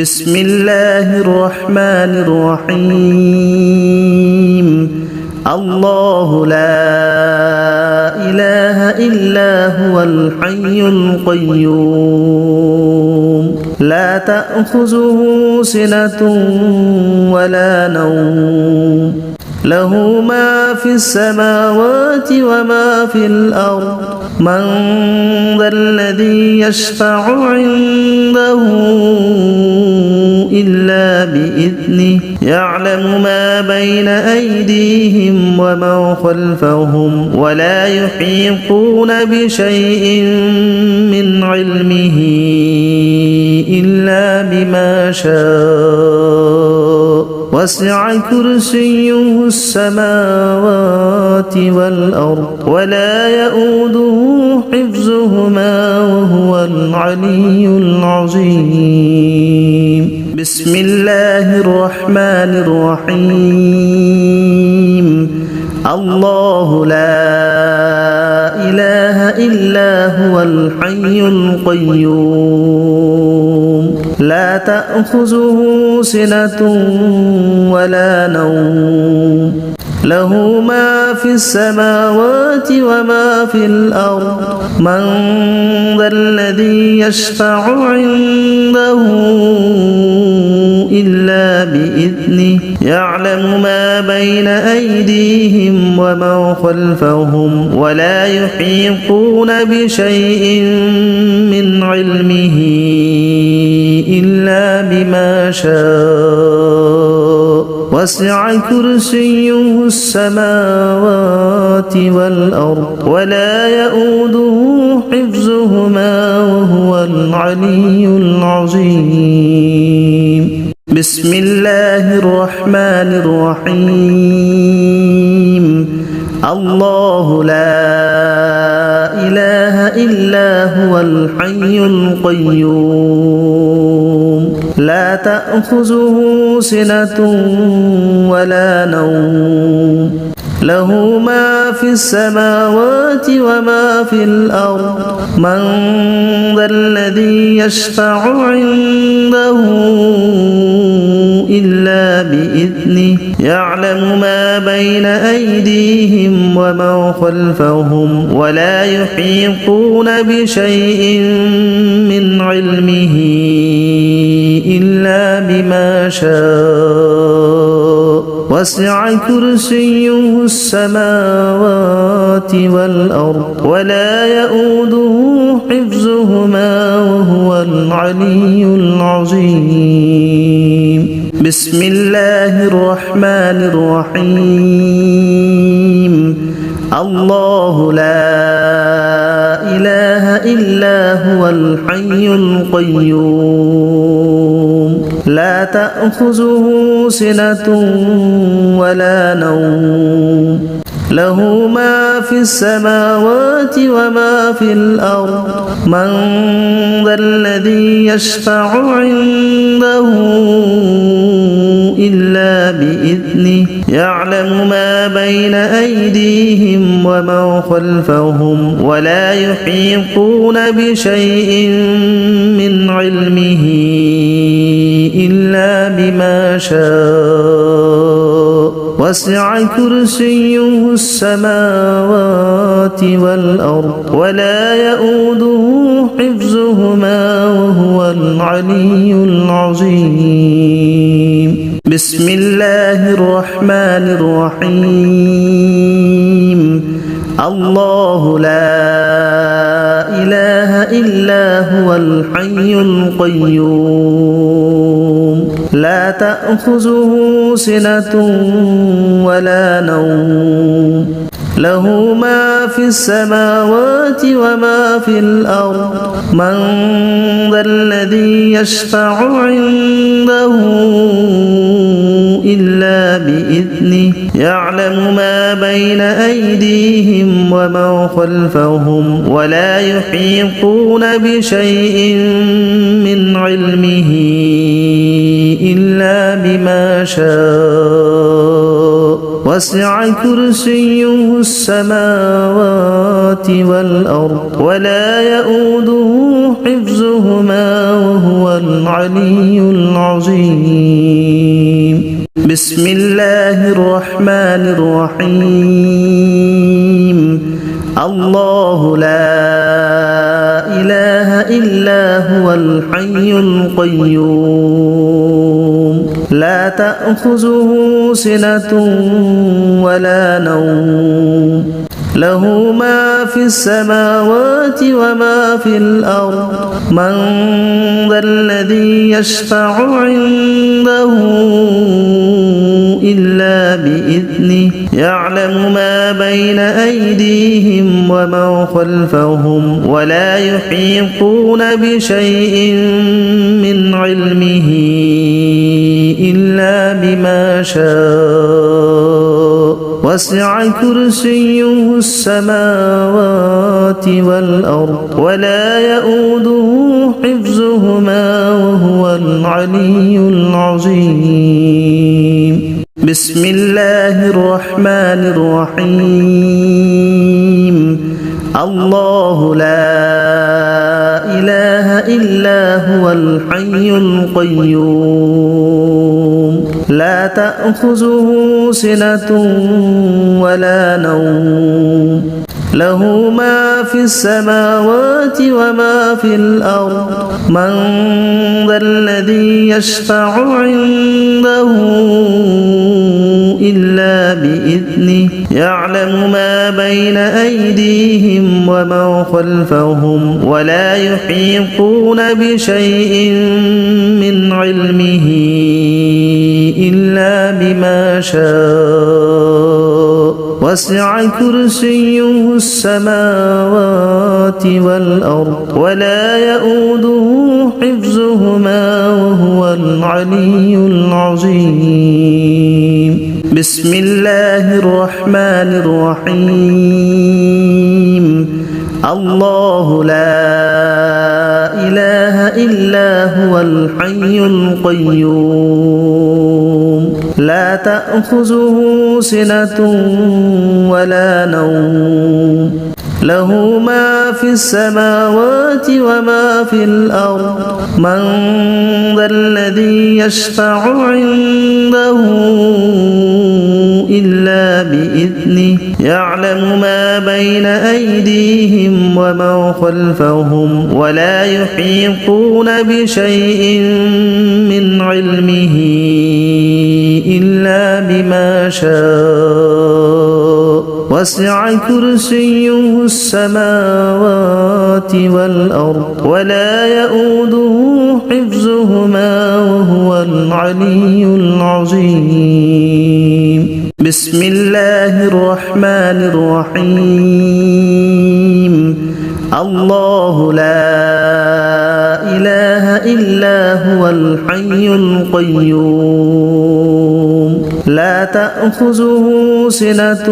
بسم الله الرحمن الرحيم الله لا إله إلا هو الحي القيوم لا تأخذه سنة ولا نوم له ما في السماوات وما في الأرض من ذا الذي يشفع عنده إلا بإذنه يعلم ما بين أيديهم وما خلفهم ولا يحيطون بشيء من علمه إلا بما شاء وسع كرسيه السماوات والأرض ولا يؤوده حفظهما وهو العلي العظيم بسم الله الرحمن الرحيم الله لا إله إلا هو الحي القيوم لا تأخذه سنة ولا نوم له ما في السماوات وما في الأرض من ذا الذي يشفع عنده إلا بإذنه يعلم ما بين أيديهم وما خلفهم ولا يحيطون بشيء من علمه إلا بما شاء وسع كرسيه السماوات والأرض ولا يؤوده حفظهما وهو العلي العظيم بسم الله الرحمن الرحيم الله لا إله إلا هو الحي القيوم لا تأخذه سنة ولا نوم له ما في السماوات وما في الأرض من ذا الذي يشفع عنده إلا بإذنه يعلم ما بين أيديهم وما خلفهم ولا يحيطون بشيء من علمه إلا بما شاء وسع كرسيه السماوات والأرض ولا يؤوده حفظهما وهو العلي العظيم بسم الله الرحمن الرحيم الله لا إله إلا هو الحي القيوم لا تأخذه سنة ولا نوم له ما في السماوات وما في الأرض من ذا الذي يشفع عنده إلا بإذنه يعلم ما بين أيديهم وما خلفهم ولا يحيطون بشيء من علمه إلا بما شاء وسع كرسيه السماوات والأرض ولا يؤوده حفظهما وهو العلي العظيم بسم الله الرحمن الرحيم الله لا إله إلا هو الحي القيوم لا تأخذه سنة ولا نوم له ما في السماوات وما في الأرض من ذا الذي يشفع عنده إلا بإذنه يعلم ما بين أيديهم وما خلفهم ولا يحيطون بشيء من علمه إلا بما شاء وسع كرسيه السماوات والأرض ولا يؤوده حفظهما وهو العلي العظيم بسم الله الرحمن الرحيم الله لا إله إلا هو الحي القيوم لا تأخذه سنة ولا نوم له ما في السماوات وما في الأرض من ذا الذي يشفع عنده إلا بإذنه يعلم ما بين أيديهم وما خلفهم ولا يحيطون بشيء من علمه إلا بما شاء وسع كرسيه السماوات والأرض ولا يؤوده حفظهما وهو العلي العظيم بسم الله الرحمن الرحيم الله لا إله إلا هو الحي القيوم لا تأخذه سنة ولا نوم له ما في السماوات وما في الأرض من ذا الذي يشفع عنده إلا بإذنه يعلم ما بين أيديهم وما خلفهم ولا يحيطون بشيء من علمه إلا بما شاء وسع كرسيه السماوات والأرض ولا يؤوده حفظهما وهو العلي العظيم بسم الله الرحمن الرحيم الله لا إله إلا هو الحي القيوم لا تأخذه سنة ولا نوم له ما في السماوات وما في الأرض من ذا الذي يشفع عنده إلا بإذنه يعلم ما بين أيديهم وما خلفهم ولا يحيطون بشيء من علمه إلا بما شاء وسع كرسيه السماوات والأرض ولا يؤوده حفظهما وهو العلي العظيم بسم الله الرحمن الرحيم الله لا إله إلا هو الحي القيوم لا تأخذه سنة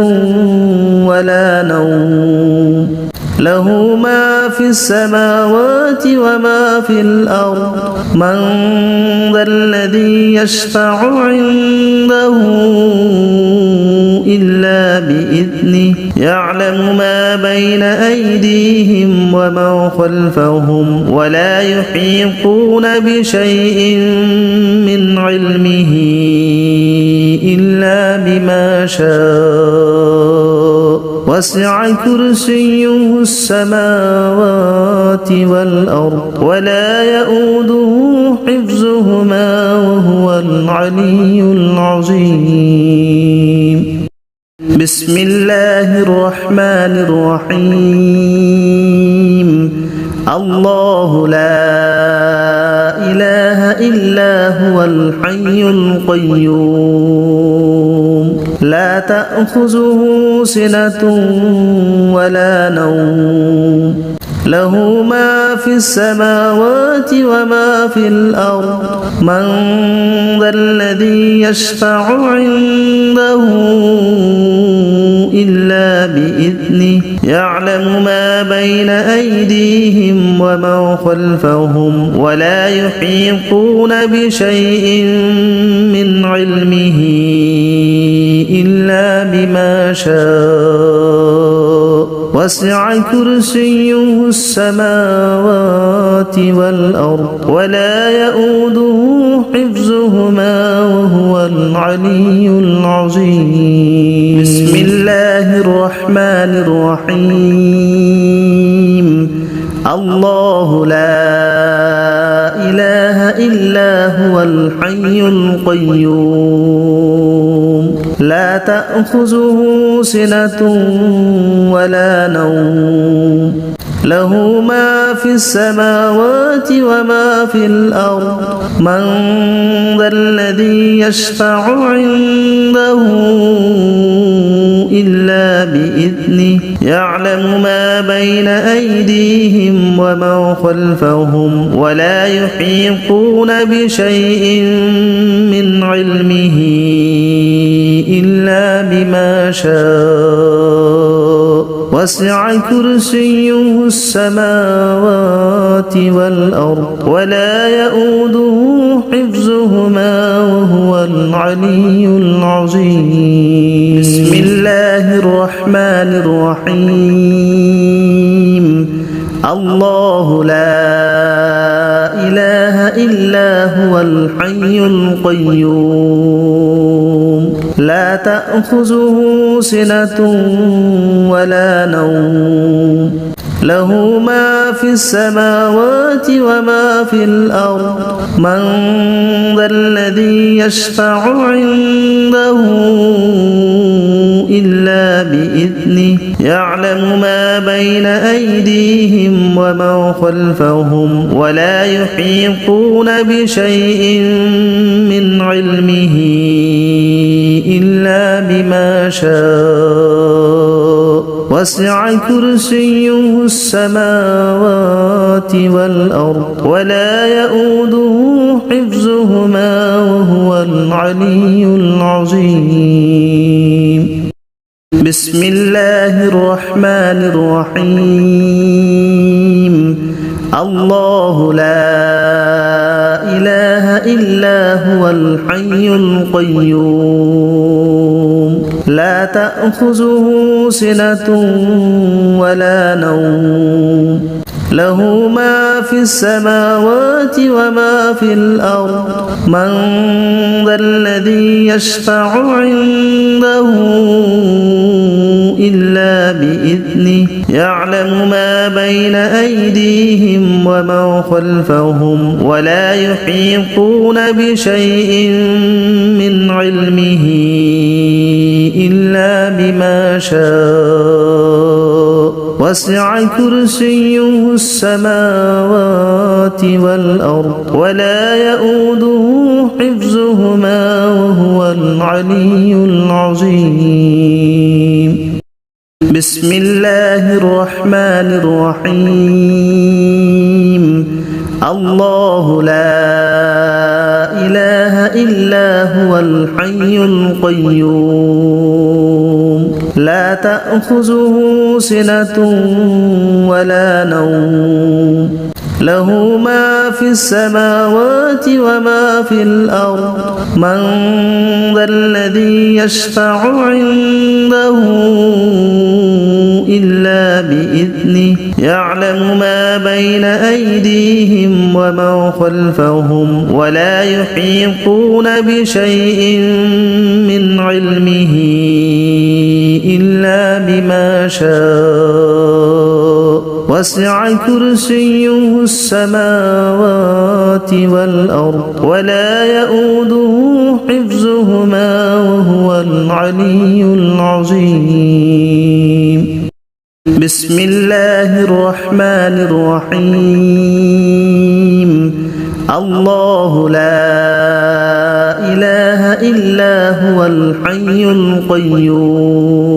ولا نوم له ما في السماوات وما في الأرض من ذا الذي يشفع عنده إلا بإذنه يعلم ما بين أيديهم وما خلفهم ولا يحيطون بشيء من علمه إلا بما شاء وسع كرسيه السماوات والأرض ولا يؤوده حفظهما وهو العلي العظيم بسم الله الرحمن الرحيم الله لا إله إلا هو الحي القيوم لا تأخذه سنة ولا نوم له ما في السماوات وما في الأرض من ذا الذي يشفع عنده إلا بإذنه يعلم ما بين أيديهم وما خلفهم ولا يحيطون بشيء من علمه إلا بما شاء وسع كرسيه السماوات والأرض ولا يؤوده حفظهما وهو العلي العظيم بسم الله الرحمن الرحيم الله لا إله إلا هو الحي القيوم لا تأخذه سنة ولا نوم له ما في السماوات وما في الأرض من ذا الذي يشفع عنده إلا بإذنه يعلم ما بين أيديهم وما خلفهم ولا يحيطون بشيء من علمه إلا بما شاء وسع كرسيه السماوات والأرض ولا يؤوده حفظهما وهو العلي العظيم بسم الله الرحمن الرحيم الله لا إله إلا هو الحي القيوم لا تأخذه سنة ولا نوم له ما في السماوات وما في الأرض من ذا الذي يشفع عنده إلا بإذنه يعلم ما بين أيديهم وما خلفهم ولا يحيطون بشيء من علمه إلا بما شاء وسع كرسيه السماوات والأرض ولا يؤوده حفظهما وهو العلي العظيم بسم الله الرحمن الرحيم الله لا إله إلا هو الحي القيوم لا تأخذه سنة ولا نوم له ما في السماوات وما في الأرض من ذا الذي يشفع عنده إلا بإذنه يعلم ما بين أيديهم وما خلفهم ولا يحيطون بشيء من علمه إلا بما شاء وسع كرسيه السماوات والأرض ولا يؤوده حفظهما وهو العلي العظيم بسم الله الرحمن الرحيم الله لا إله إلا هو الحي القيوم لا تأخذه سنة ولا نوم له ما في السماوات وما في الأرض من ذا الذي يشفع عنده إلا بإذنه يعلم ما بين أيديهم وما خلفهم ولا يحيطون بشيء من علمه إلا بما شاء وسع كرسيه السماوات والأرض ولا يؤوده حفظهما وهو العلي العظيم بسم الله الرحمن الرحيم الله لا إله إلا هو الحي القيوم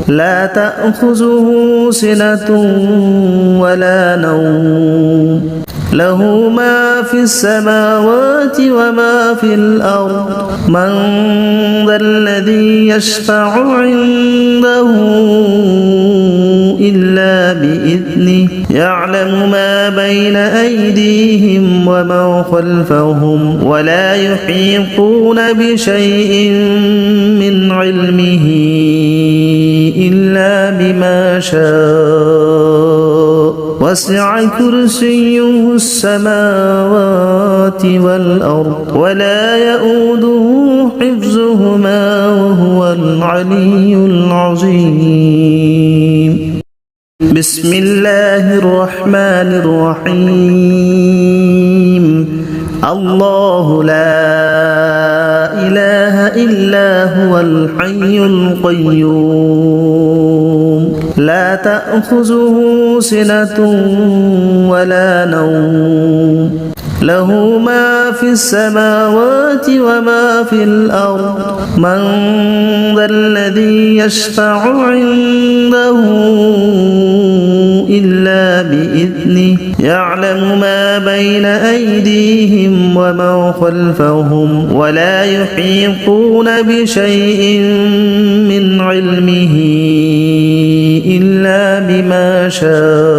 لا تأخذه سنة ولا نوم له ما في السماوات وما في الأرض من ذا الذي يشفع عنده إلا بإذنه يعلم ما بين أيديهم وما خلفهم ولا يحيطون بشيء من علمه إلا بما شاء وسع كرسيه السماوات والأرض ولا يؤوده حفظهما وهو العلي العظيم. بسم الله الرحمن الرحيم. الله لا إله إلا هو الحي القيوم لا تأخذه سنة ولا نوم له ما في السماوات وما في الأرض من ذا الذي يشفع عنده إلا بإذنه يعلم ما بين أيديهم وما خلفهم ولا يحيطون بشيء من علمه إلا بما شاء